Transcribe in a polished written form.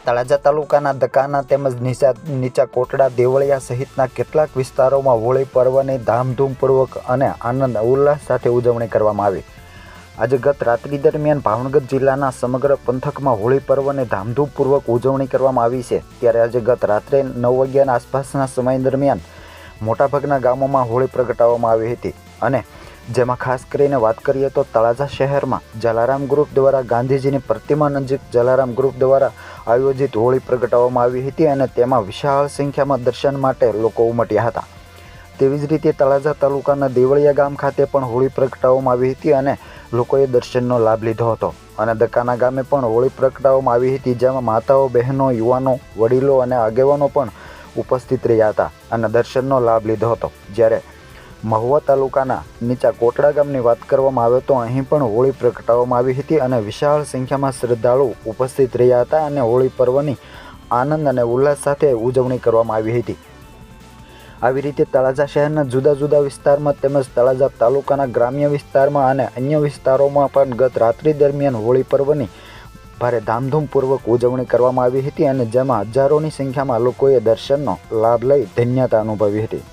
તળાજા તાલુકાના દકાના તેમજ નીચા કોટડા દેવળિયા સહિતના કેટલાક વિસ્તારોમાં હોળી પર્વની ધામધૂમપૂર્વક અને આનંદ ઉલ્લાસ સાથે ઉજવણી કરવામાં આવી। આજે ગત રાત્રિ દરમિયાન ભાવનગર જિલ્લાના સમગ્ર પંથકમાં હોળી પર્વની ધામધૂમપૂર્વક ઉજવણી કરવામાં આવી છે। ત્યારે આજે ગત રાત્રે 9 વાગ્યાના આસપાસના સમય દરમિયાન મોટાભાગના ગામોમાં હોળી પ્રગટાવવામાં આવી હતી અને જેમાં ખાસ કરીને વાત કરીએ તો તળાજા શહેરમાં જલારામ ગ્રુપ દ્વારા ગાંધીજીની પ્રતિમા નજીક જલારામ ગ્રુપ દ્વારા આયોજિત હોળી પ્રગટાવવામાં આવી હતી અને તેમાં વિશાળ સંખ્યામાં દર્શન માટે લોકો ઉમટ્યા હતા। તેવી જ રીતે તળાજા તાલુકાના દેવળિયા ગામ ખાતે પણ હોળી પ્રગટાવવામાં આવી હતી અને લોકોએ દર્શનનો લાભ લીધો હતો અને દકાના ગામે પણ હોળી પ્રગટાવવામાં આવી હતી, જેમાં માતાઓ, બહેનો, યુવાનો, વડીલો અને આગેવાનો પણ ઉપસ્થિત રહ્યા હતા અને દર્શનનો લાભ લીધો હતો। જ્યારે મહુવા તાલુકાના નીચા કોટડા ગામની વાત કરવામાં આવે તો અહીં પણ હોળી પ્રગટાવવામાં આવી હતી અને વિશાળ સંખ્યામાં શ્રદ્ધાળુ ઉપસ્થિત રહ્યા હતા અને હોળી પર્વની આનંદ અને ઉલ્લાસ સાથે ઉજવણી કરવામાં આવી હતી। આવી રીતે તળાજા શહેરના જુદા જુદા વિસ્તારમાં તેમજ તળાજા તાલુકાના ગ્રામ્ય વિસ્તારમાં અને અન્ય વિસ્તારોમાં પણ ગત રાત્રિ દરમિયાન હોળી પર્વની ભારે ધામધૂમપૂર્વક ઉજવણી કરવામાં આવી હતી અને જેમાં હજારોની સંખ્યામાં લોકોએ દર્શનનો લાભ લઈ ધન્યતા અનુભવી હતી।